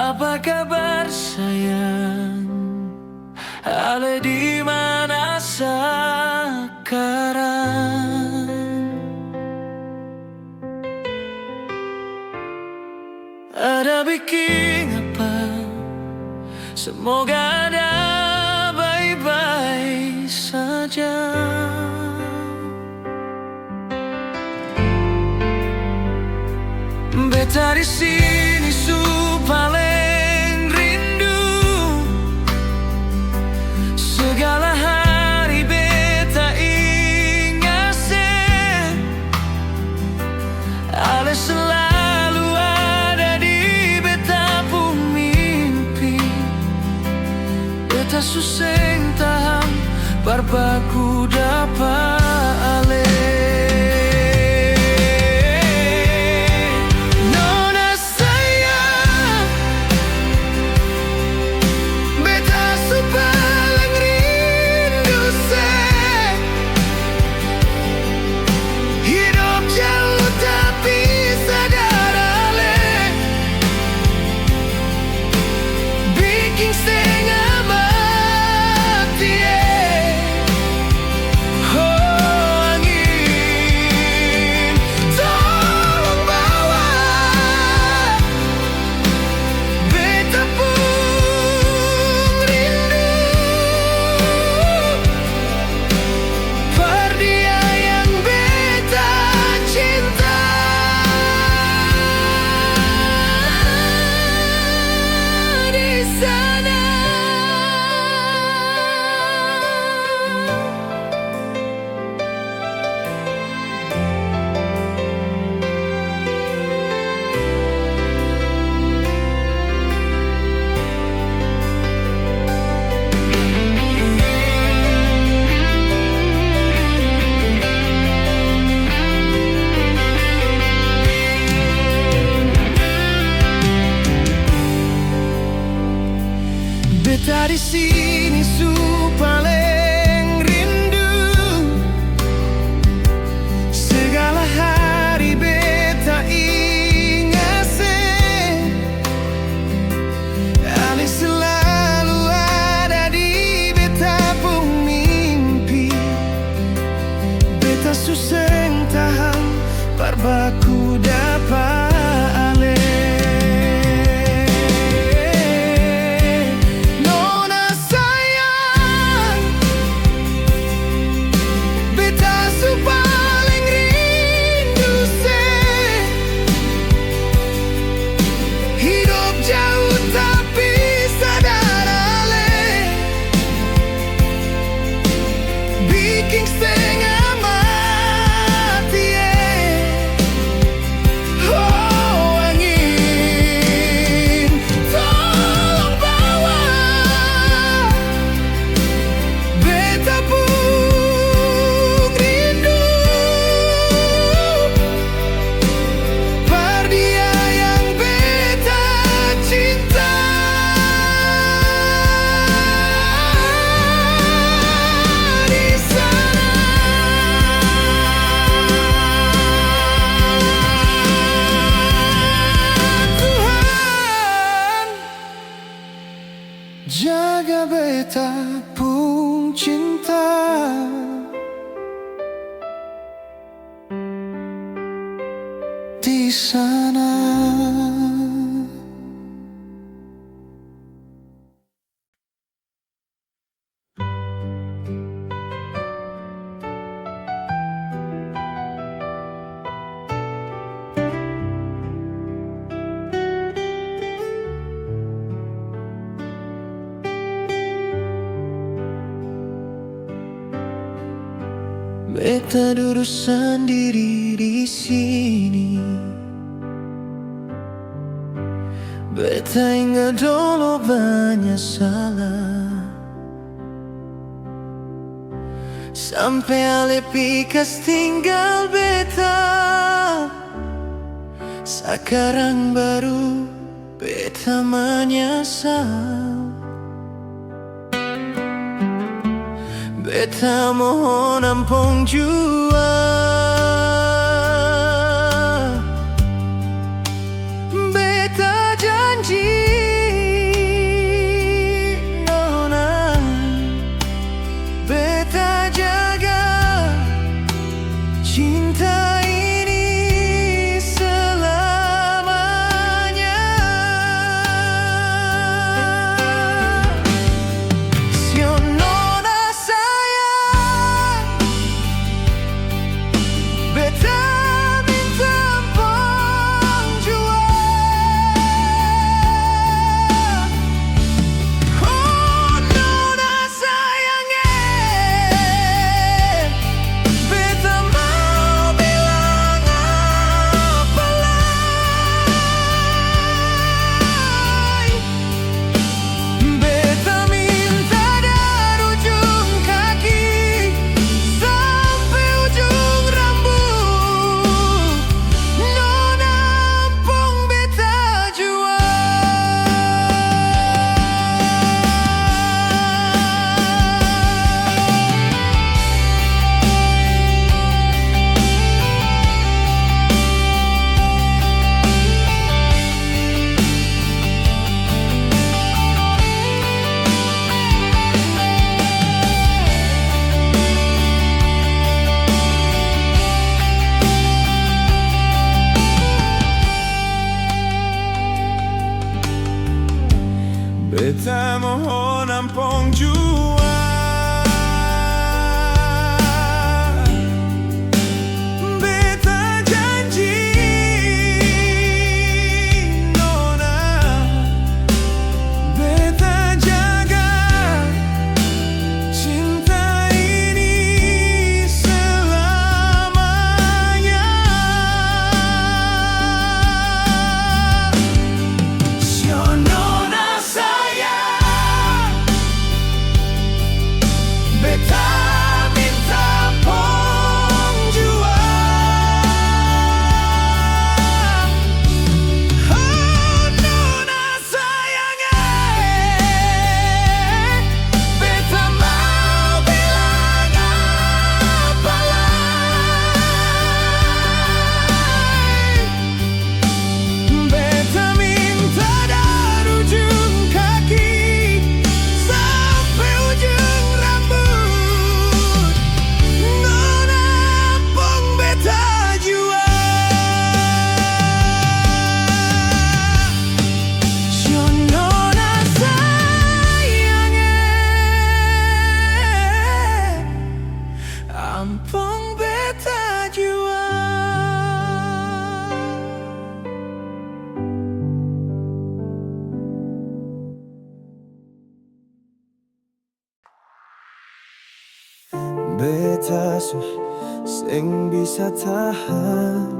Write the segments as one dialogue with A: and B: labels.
A: Apa kabar sayang? Ale di mana sekarang? Ada bikin apa? Semoga ada baik-baik saja. Beta di sini su paling rindu. Segala hari beta ingat se Ale selalu ada di beta pun mimpi. Beta suseng tahan barbaku dapat ale. Beta di sini su paling rindu. Segala hari beta ingat se Ale selalu ada di beta pun mimpi. Beta suseng tahan barbaku dapat ale. Jaga beta pun cinta di sana. Beta duduk sendiri di sini. Beta ingat dulu banyak salah. Sampai ale pikas tinggal beta. Sekarang baru beta menyesal. Beta mohon ampun jua. Beta janji Beta mohon ampun jua. Beta janji nona, beta jaga cinta ini selamanya. Sio nona sayang, beta minta pong jua. Oh nona sayang, beta mau bilang apa lagi. Beta minta dari ujung kaki sampai ujung rambut, nona pong beta jua. Sio nona sayang, ampun beta jua. Beta sing bisa tahan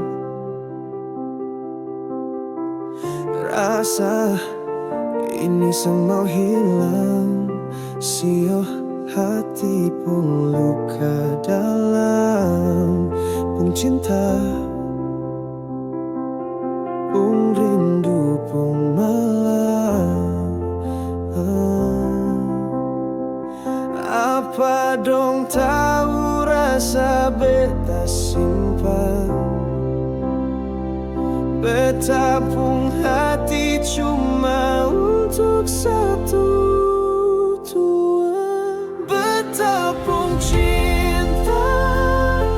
A: rasa ini semua hilang. Sio hati pun luka dalam, pun cinta, pun rindu, pun malam. Apa dong tahu rasa beta simpan? Beta pun hati cuma untuk satu Tuhan. Beta pun cinta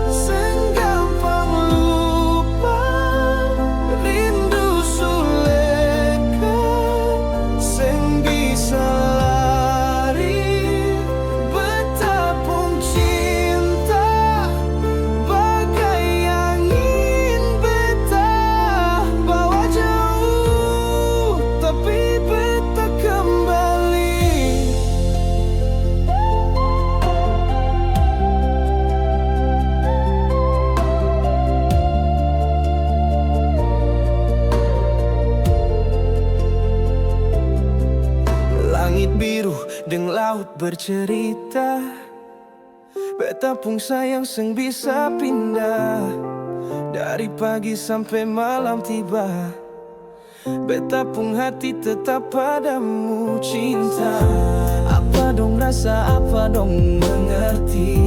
A: senggampang lupa, rindu sulekan seng bisa lari. Beta pun cinta bagai angin, beta bawa jauh tapi beta kembali. Langit biru dan laut bercerita, beta pun sayang seng bisa pindah. Dari pagi sampai malam tiba, beta pun hati tetap padamu cinta. Apa dong rasa, apa dong mengerti?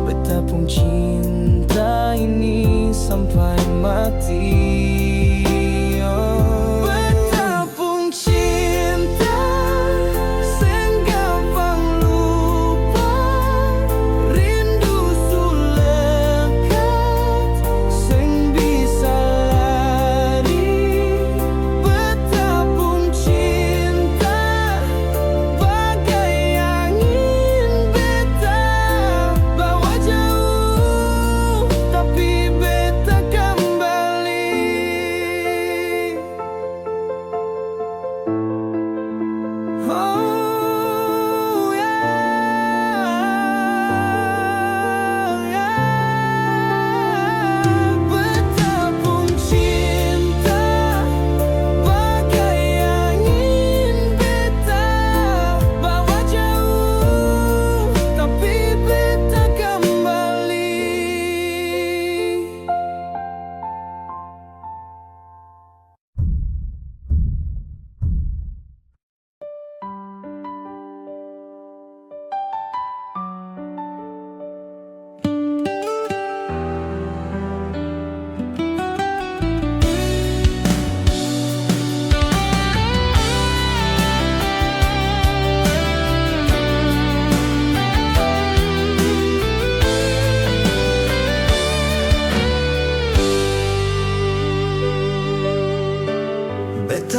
A: Beta pun cinta ini sampai mati. Beta pun cinta senggampang lupa, rindu sulekat seng bisa lari. Beta pun cinta bagai angin, beta bawa jauh tapi beta kembali.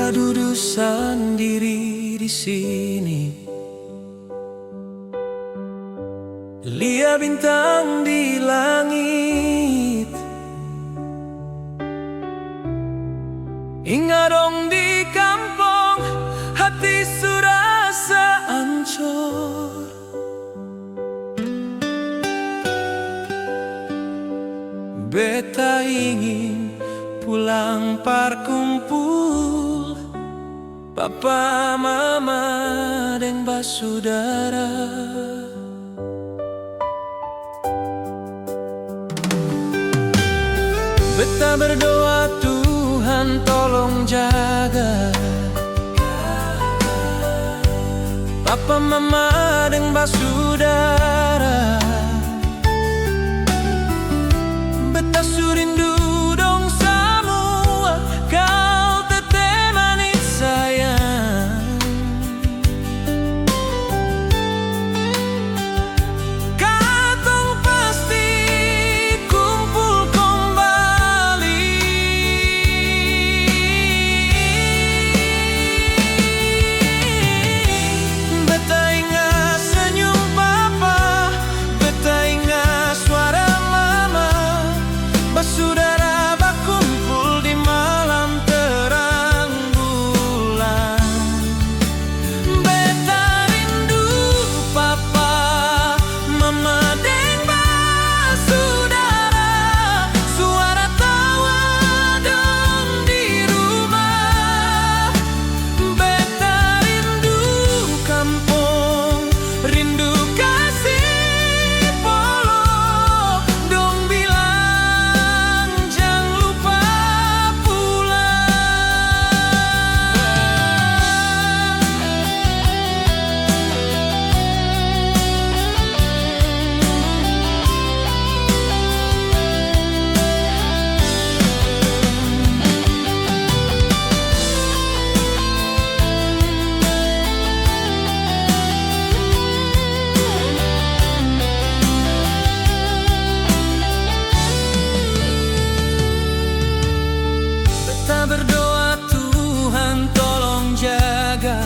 A: Beta duduk sendiri di sini, lihat bintang di langit. Ingat dong di kampung, hati sudah seancur. Beta ingin pulang parkumpul, papa, mama, dan basudara. Beta berdoa Tuhan tolong jaga papa, mama, dan basudara. Beta surindu dong semua, kau teteh manis sayang. Katong pasti kumpul kembali. Beta ingat senyum papa, beta ingat suara mama, basudara berkumpul di malam terang bulan. Beta rindu papa, mama, dan basudara, suara tawa dong di rumah. Beta rindu kampung, rindu kasih polo, dong bilang jangan lupa Beta berdoa Tuhan tolong jaga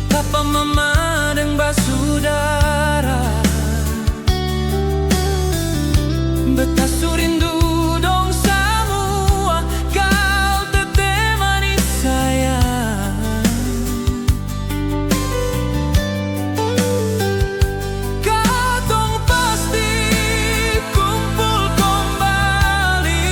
A: papa, mama, dan basudara. Beta surindu dong semua, kau teteh manis sayang. Katong pasti kumpul kembali.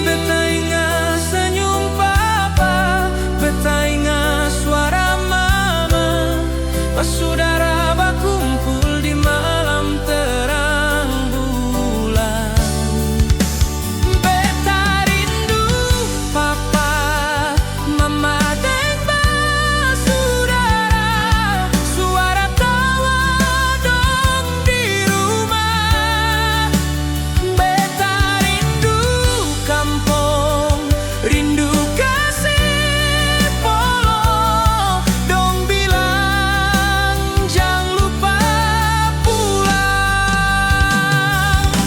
A: Beta ingat senyum papa, beta ingat suara mama, basudara berkumpul di malam terang bulan. Beta rindu papa, mama, dan basudara, suara tawa dong di rumah. Beta rindu kampung, rindu kasih polo, dong bilang jangan lupa pulang.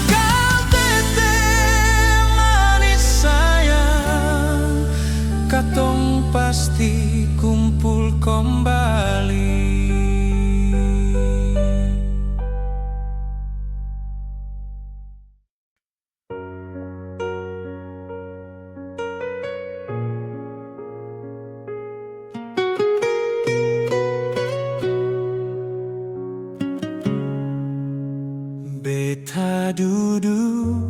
A: Kau teteh manis sayang, katong pasti kumpul kembali. Beta duduk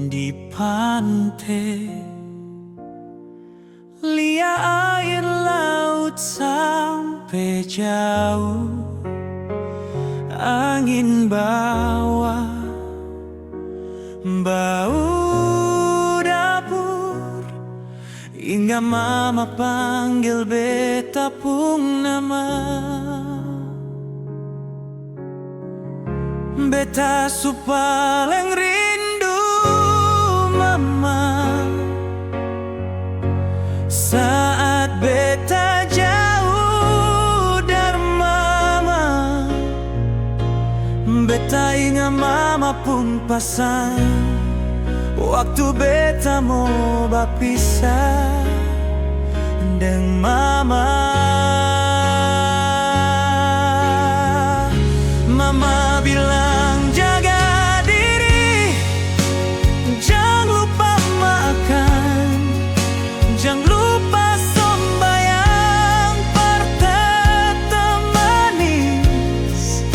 A: di pantai, lihat air laut sampai jauh, angin bawa bau dapur, hingga mama panggil beta pung nama. Beta su paling rindu mama, saat beta jauh dari mama. mama pun pasang waktu beta mau berpisah dengan mama. Mama bilang jaga diri, jangan lupa makan, jangan lupa sembahyang, pertete manis,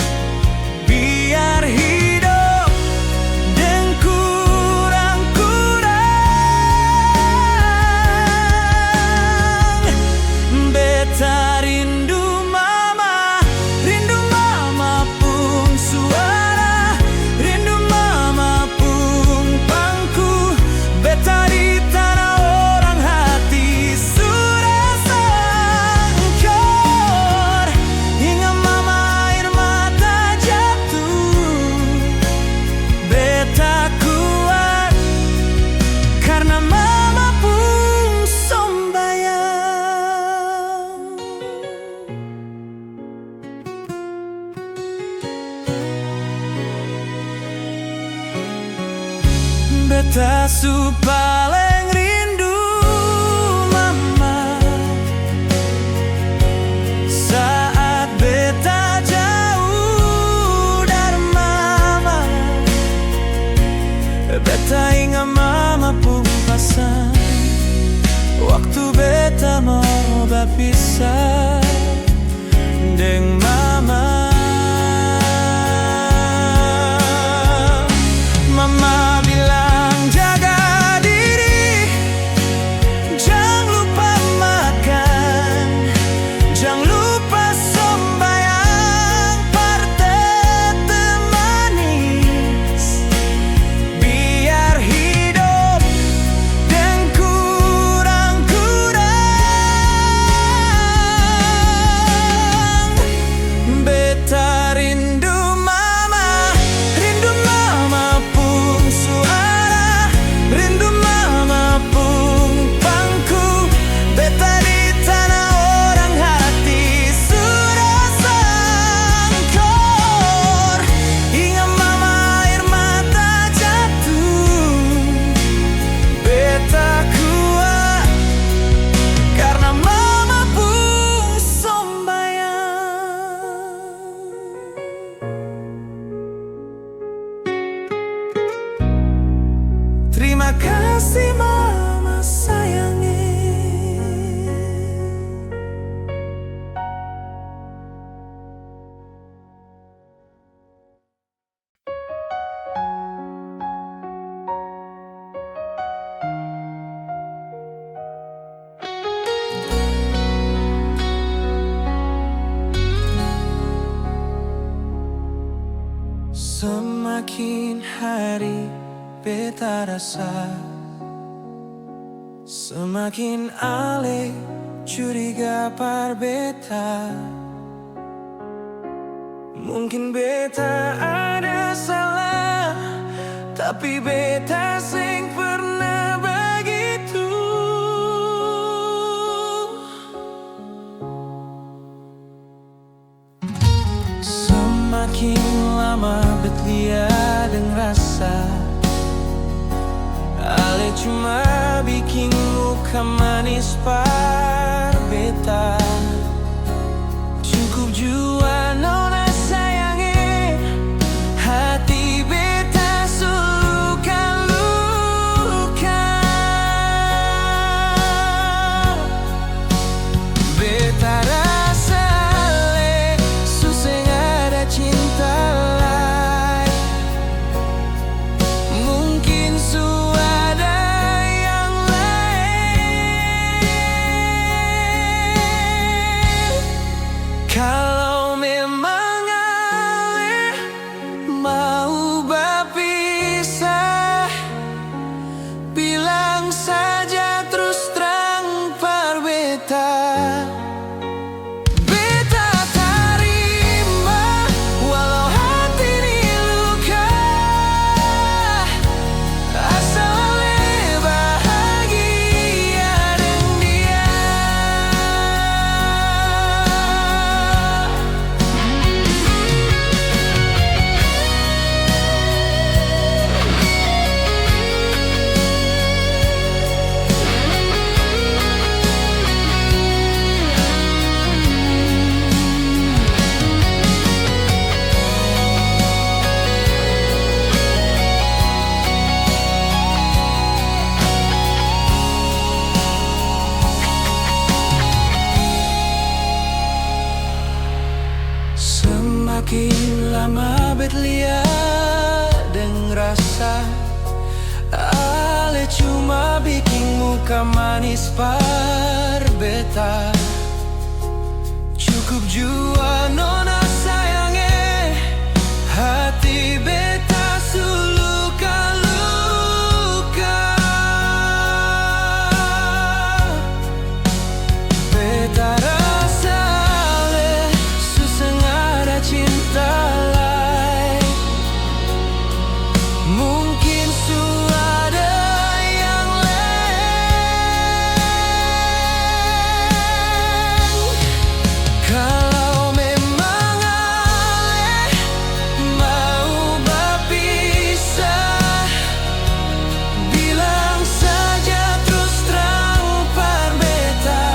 A: biar hidup dan kurang-kurang. Beta rindu mama, rindu mama pun suara, rindu mama pun pangku. Beta di tanah orang hati sudah sangkor, hingga mama air mata jatuh. Beta kuat karena mama pun sembahyang. Beta su paling rindu mama, saat beta jauh dari mama. Beta ingat mama pun pasang waktu beta mau berpisah dengan mama. Mama bilang jaga diri, jangan lupa makan, jangan lupa sembahyang, pertete manis, biar hidup dan kurang-kurang. Beta rindu mama, rindu mama pun suara, rindu mama pun pangku. Beta di tanah orang hati sudah sangkor, hingga mama air mata jatuh. Beta kuat karena mama pun sembahyang. Terima kasih mama sayangi. Semakin hari beta rasa, semakin ale curiga par beta. Mungkin beta ada salah, tapi beta sing pernah begitu. Semakin lama betlia dengan rasa, ale cuma bikin muka manis par beta. Cukup jua nona sayangi, hati beta luka-luka. Beta rasa ale susah ada cinta lain. Mungkin su ada yang lain. Semakin lama bet lia deng rasa ale cuma bikin muka manis par beta. Cukup jua nona sayange, hati beta suluka-luka. Beta rasa ale susah ada cinta lain. Mungkin ada yang lain. Kalau memang ale mau berpisah, bilang saja terus terang par beta.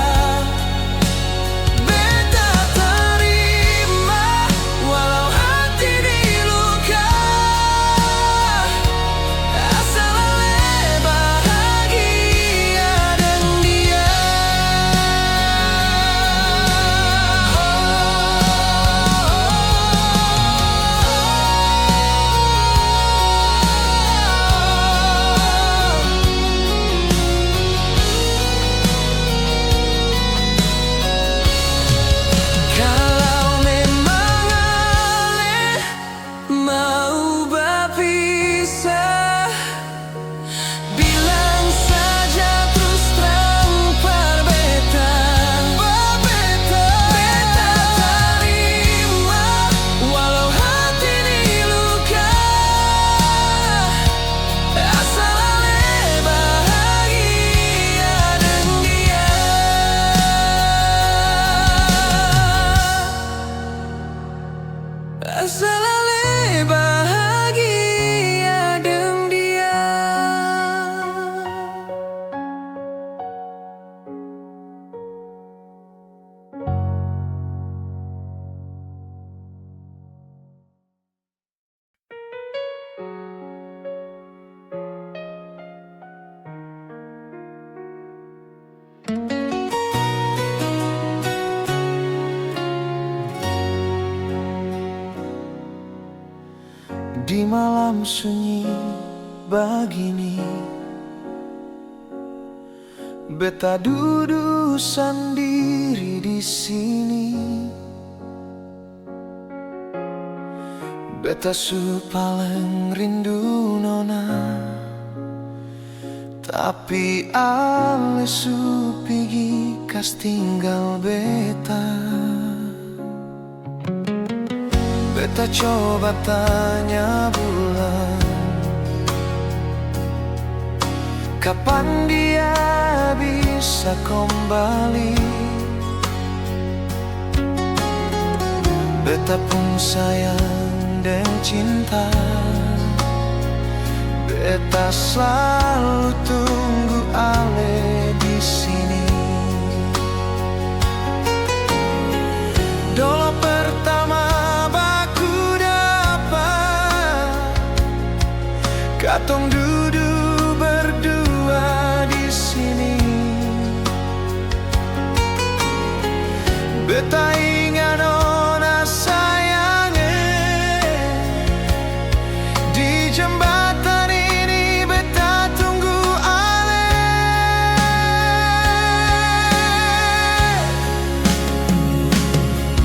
A: Beta terima walau hati diluka, asal ale bahagia dan dia. Kalau memang ale mau berpisah, bilang saja terus terang par beta. Beta terima walau hati diluka, asal ale bahagia dan dia. Asal ale bahagia dengan dia. Di malam sunyi begini, beta duduk sendiri di sini. Beta su paling rindu nona, tapi ale su pigi kas tinggal beta. Beta coba tanya bulan, kapan dia bisa kembali. Beta pun sayang dan cinta, beta selalu tunggu ale di sini. Dolo pertama katong duduk berdua di sini. Beta ingat nona sayange, di jembatan ini beta tunggu ale.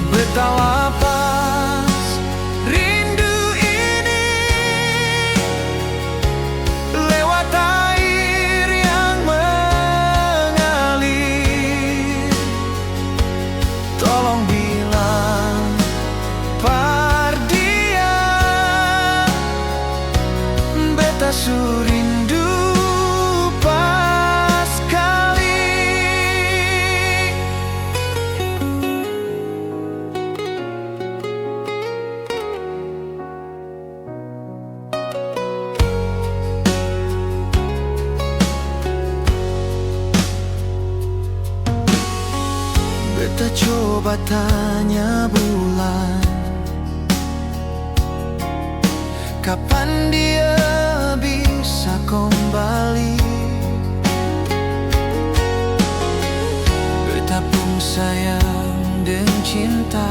A: Beta lapas rindu ini lewat air yang mengalir. Tolong bilang par dia, beta su rindu pas kali. Beta coba tanya bulan, kapan dia bisa kembali. Beta pun sayang dan cinta,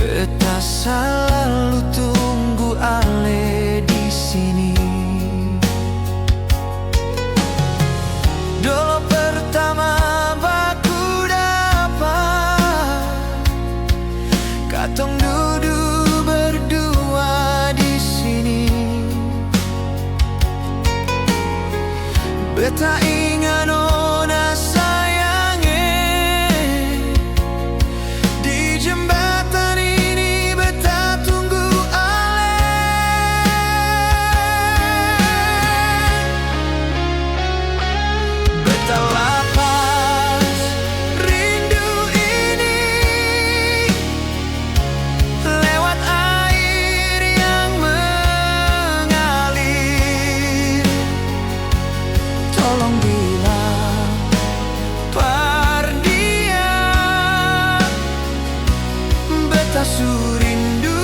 A: Beta selalu tunggu ale di sini. Dulu pertama baku dapat katong duduk berdua di sini. Beta ingat nona sayangnya di jembatan ini beta tunggu ale. Beta lapas rindu ini lewat air yang mengalir. Tolong bilang Pardia, beta su rindu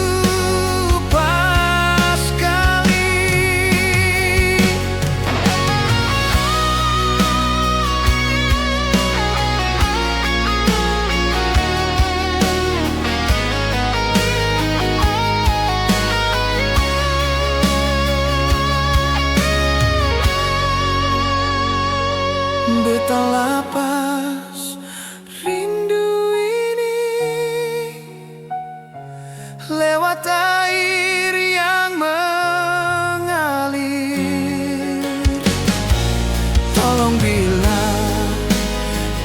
A: pas kali. Beta lapas rindu ini lewat air yang mengalir. Tolong bilang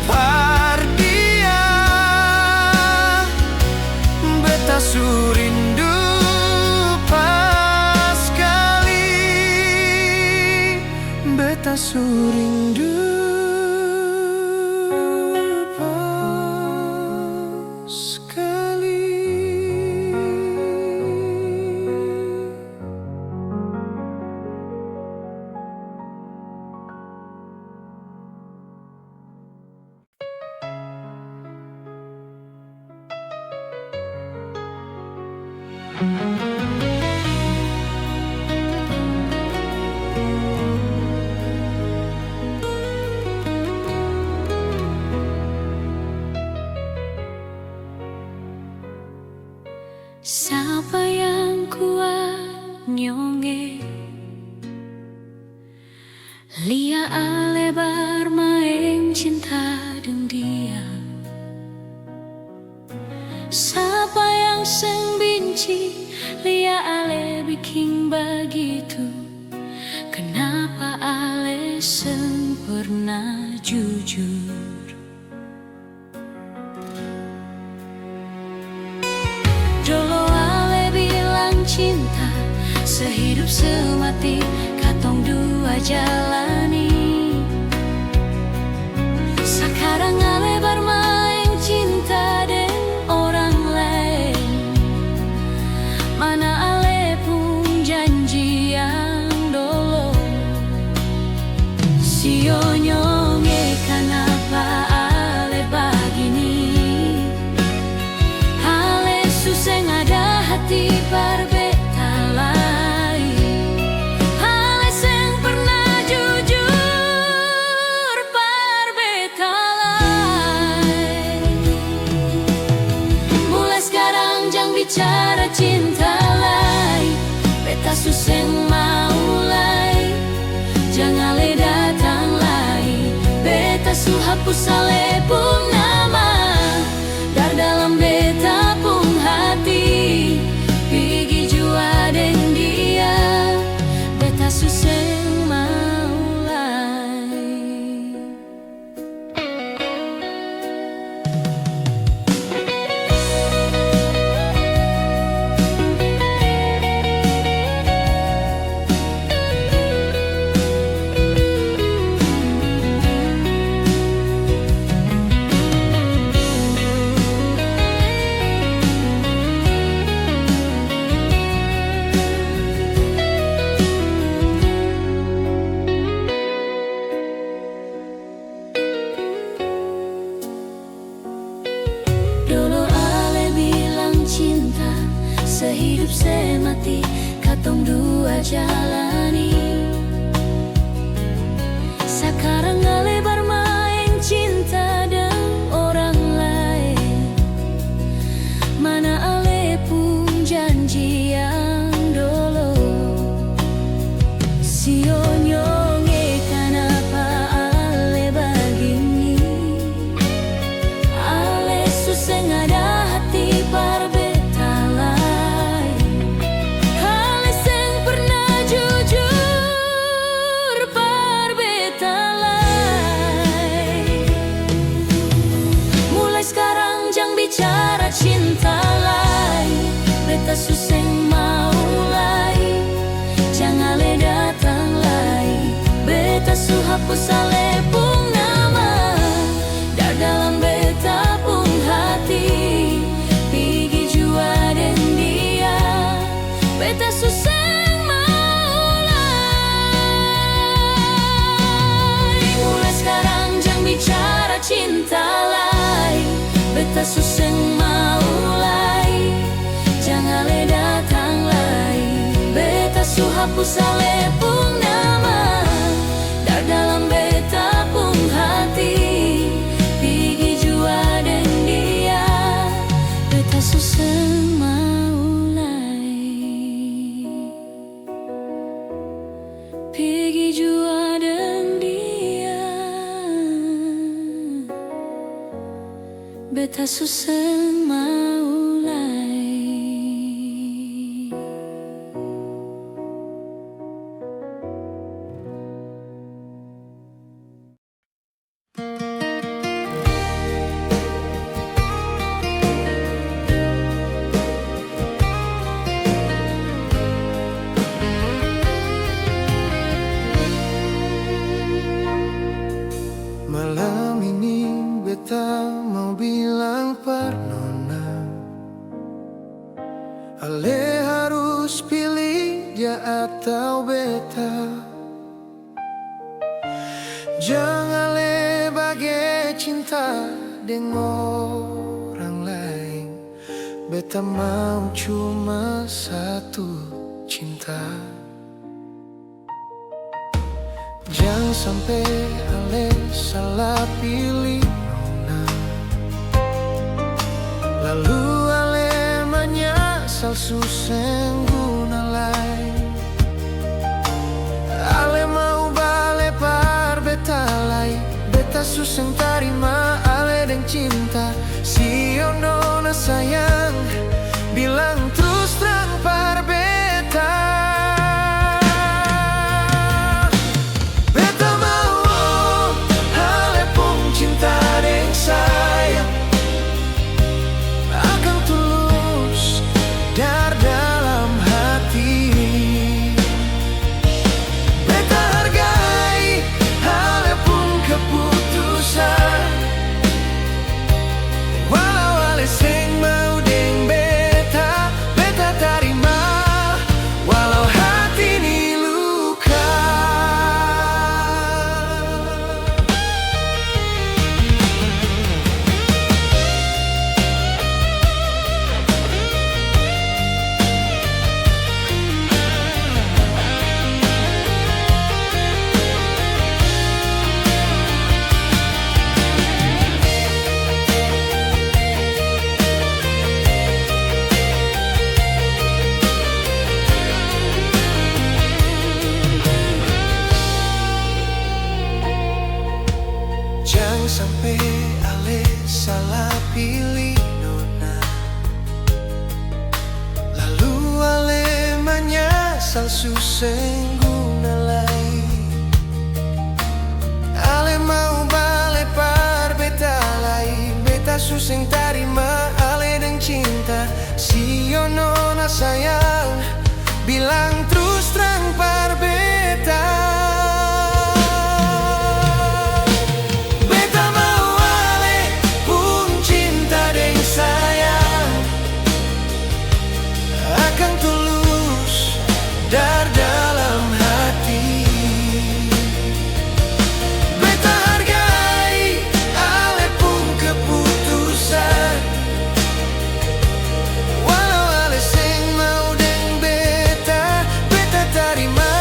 A: Pardia, beta su rindu pas kali. Beta su rindu pas kali.
B: Siapa yang kuat nyonge lia ale bermain cinta dengan dia. Siapa yang seng benci lia ale bikin begitu. Kenapa ale seng pernah jujur? Dulu ale bilang cinta sehidup semati katong dua jalani. Sekarang ale bermain cinta dengan orang lain. Mana ale pun janji yang dulu. Sio nyonge kenapa ale begini. Ale suseng ada hati berbeta lain. Ale seng pernah jujur berbeta lain. Mulai sekarang jangan bicara cinta lain. Beta suseng mau mulai. Jangan ale datang lagi. Beta su hapus ale pun nama dar dalam beta pun hati. Pergi jua dengan dia. Beta suseng mau mulai. Dulu ale bilang cinta sehidup semati katong dua jalani. Sekarang ale bermain cinta dengan orang lain. Mana ale bicara cinta lai, beta suseng mau lai, jangan le datang lai. Beta su hapus ale pung nama, dar dalam beta pung hati, pigi jua den dia, beta suseng mau lai. Mulai sekarang jangan bicara cinta lai, beta suseng mau lai, jangan le datang lai. Beta su hapus ale pung nama, dar dalam beta pung hati, pigi jua den dia, beta suseng mau lai. Pigi jua den dia, beta suseng mau lai.
A: Malam ini beta mau bilang par nona, ale harus pilih dia atau beta. Jangan le bagai cinta dengan orang lain, beta mau cuma satu cinta. Jangan sampai ale salah pilih nona, lalu ale menyesal suseng guna lain. Ale mau bale par beta lai, beta suseng tarima ale deng cinta. Si nona sayang, bilang terus terang par beta. Sayang akan tulus dar dalam hati, beta hargai ale pun keputusan, walau ale seng mau deng beta, beta tarima walau hati ini luka. Jangan sampai ale salah pilih nona, lalu ale menyesal suseng guna lai. Ale mau bale par beta lai, beta suseng tarima ale deng cinta. Si nona sayang, bilang terus terang par beta. Dar dalam hati, beta hargai ale pun keputusan, walau ale seng mau deng beta, beta tarima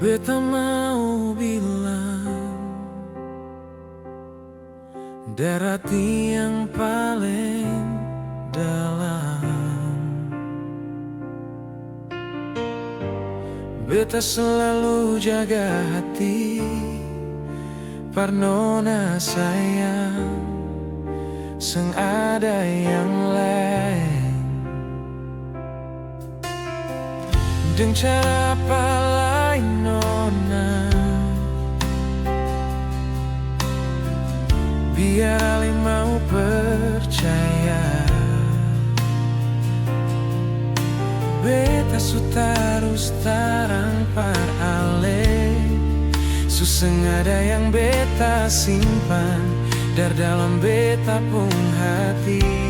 A: Beta mau bilang darat yang paling dalam, beta selalu jaga hati Parnona sayang, seng ada yang lain. Dengan cara apa lain nona, biar ale mau percaya. Beta su tarus tarang par ale, suseng ada yang beta simpan dari dalam beta pun hati.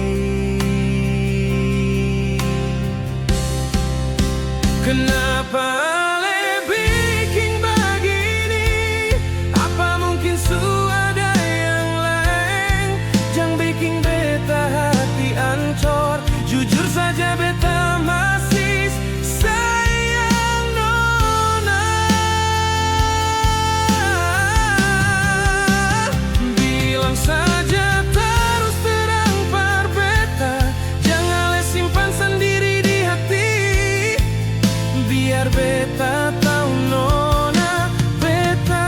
A: Kenapa ale bikin begini? Apa mungkin ada yang lain? Jangan bikin beta hati ancur. Jujur saja beta masih sayang nona. Bilang saja terus terang par beta, jangan le simpan sendiri di hati. Biar beta tahu nona, beta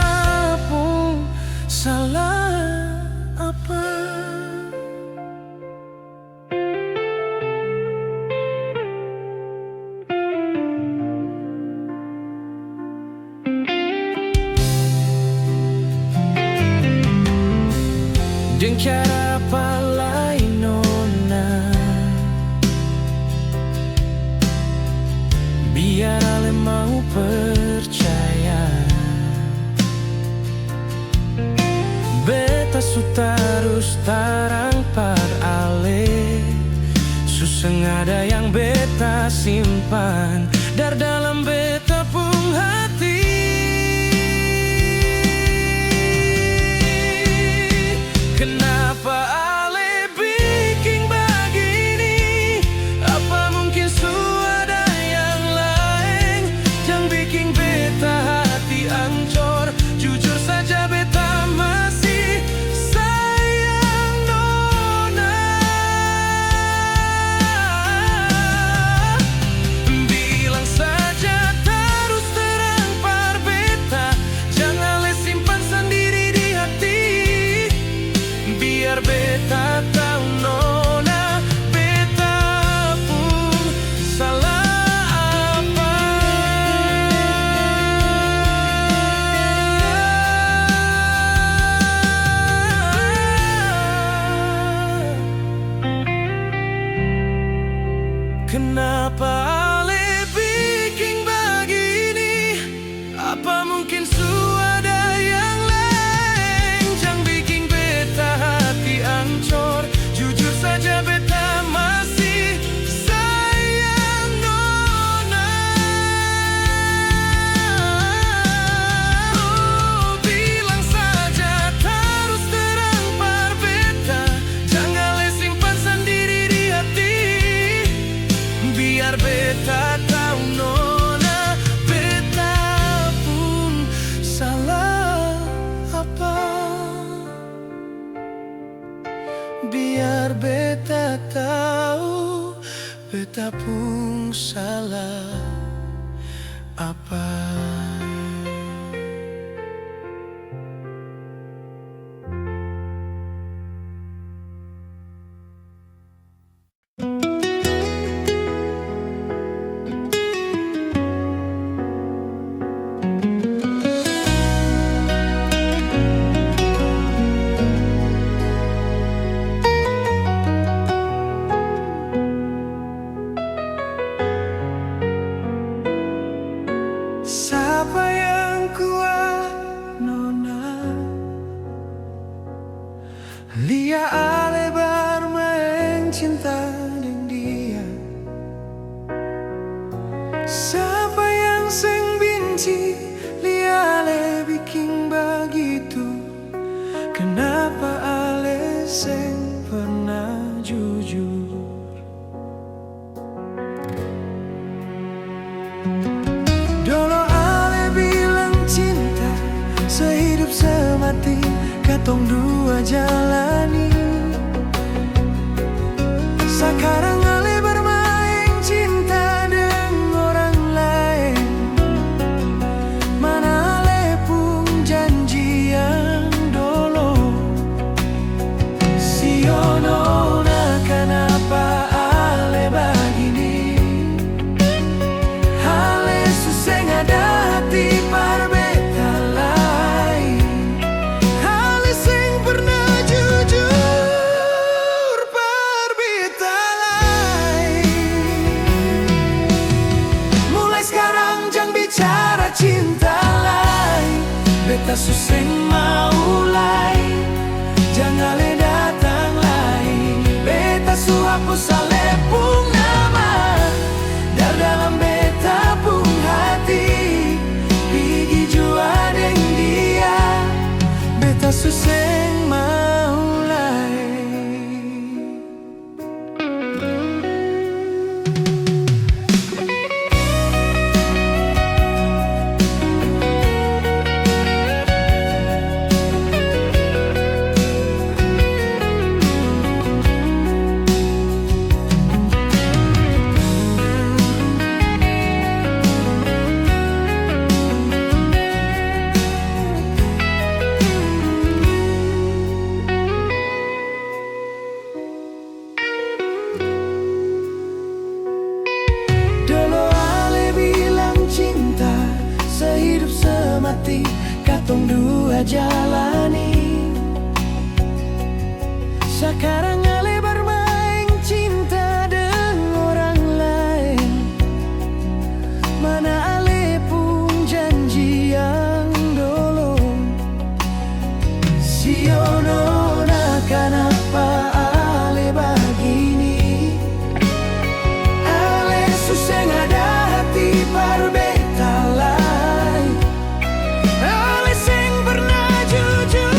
A: pun salah apa. Dengan cara apa lain nona, biar ale mau percaya. Beta su tarus tarang par ale, suseng ada yang beta simpan dari dalam beta pun hati. Kenapa ale bikin begini? Apa mungkin ada yang lain? Jangan bikin beta hati ancur. Jujur saja beta masih sayang nona. Bilang saja terus terang par beta, jangan le simpan sendiri di hati. Biar beta tahu nona, beta pun salah apa. Kenapa ale bikin begini? Apa mungkin ada yang lain? Jangan bikin beta hati ancur. Jujur saja beta masih sayang nona. Oh, bilang saja terus terang par beta, jangan le simpan sendiri di hati. Biar beta tahu nona, beta pun salah apa. Biar beta tahu, beta pun salah apa. Siapa yang kuat nona? Lia ale bermain cinta dengan dia. Siapa yang seng benci? Lia ale bikin begitu. Kenapa ale seng pernah jujur? Dulu ale bilang katong dua jalani. Sekarang ale bermain cinta dengan orang lain. Mana ale pun janji yang dulu. Sionona kenapa ale begini? Ale susah ada hati parbeta lain. Ale sing pernah jujur parbeta lain. Mulai sekarang jangan bicara cinta lain. Beta susah mau lain. Jangan le datang lain. Beta su hapus ale pun nama dar dalam beta pun hati. Pergi jua deng dia. Beta susah mau lain. Dulu ale bilang cinta sehidup semati katong dua jalani. Sekarang ale bermain cinta dengan orang lain. Mana ale pun janji yang dulu. Sionona kenapa ale begini? Ale susah ada hati parbeta lain. Ale sing pernah jujur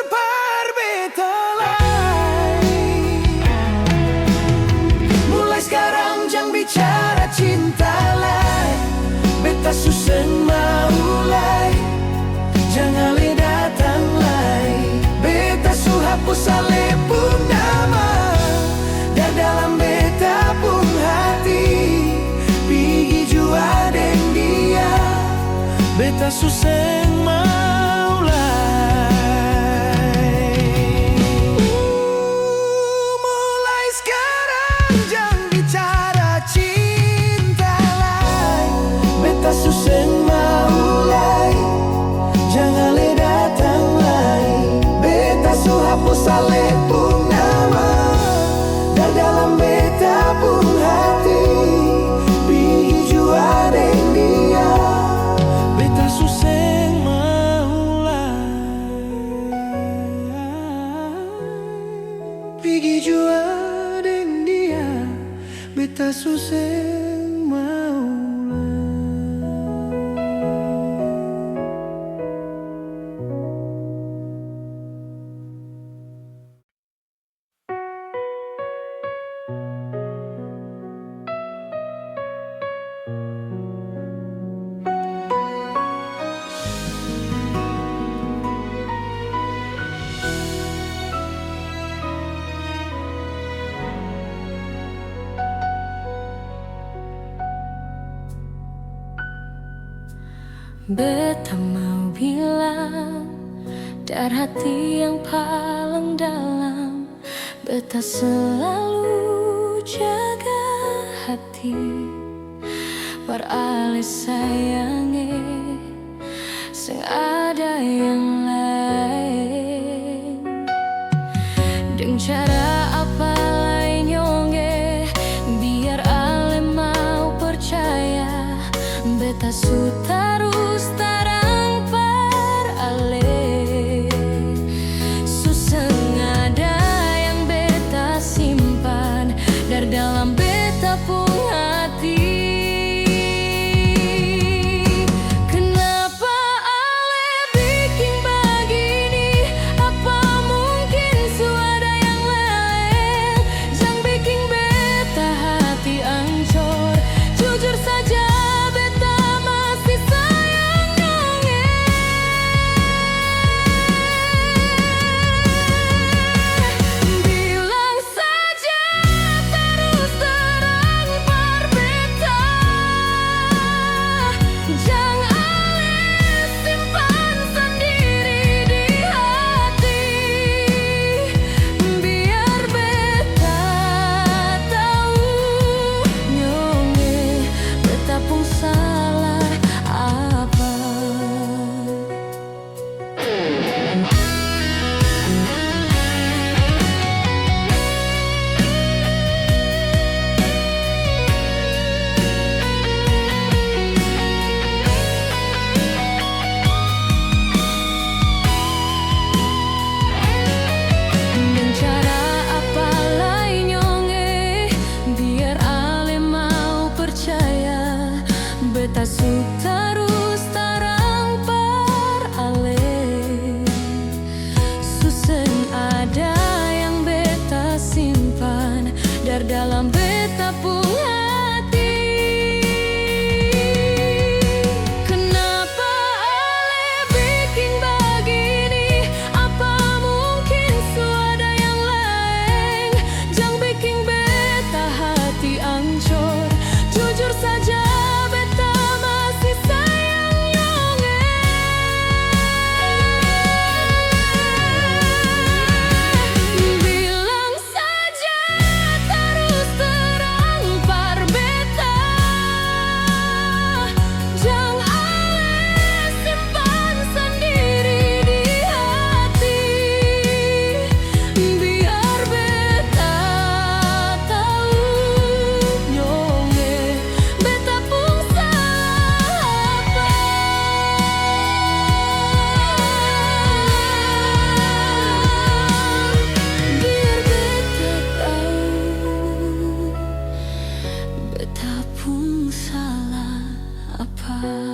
A: parbeta lain. Mulai sekarang jangan bicara cinta lain. Beta susah mau lain. Jangan le datang lain. Beta su hapus ale pun nama dan dalam beta pun hati. Pergi jua deng dia. Beta susah mau lain. Mulai sekarang jangan bicara cinta lain. Beta susah mau lain. Jangan le datang lain. Beta su hapus ale pun nama dan dalam beta pun hati. Pergi jua deng dia. Beta susah mau lain. Pergi jua deng dia. Beta susah mau lain.
B: Beta mau bilang dari hati yang paling dalam. Beta selalu jaga hati perale sayange sing ada yang lain. Dengan cara apa lain nyonge biar ale mau percaya. Beta su terus tarang par ale. Susah ada yang beta simpan dari dalam beta pun hati. Kenapa ale bikin sadar dalam beta pun hati. Kenapa ale bikin begini? Apa mungkin suada yang lain? Jangan bikin beta hati ancur. Jujur saja beta masih sayang nyonge. Bilang saja terus terang par beta. Jangan ale simpan sendiri di hati. Biar beta tahu nyonge beta pun salah apa. Biar beta tahu beta pun salah apa.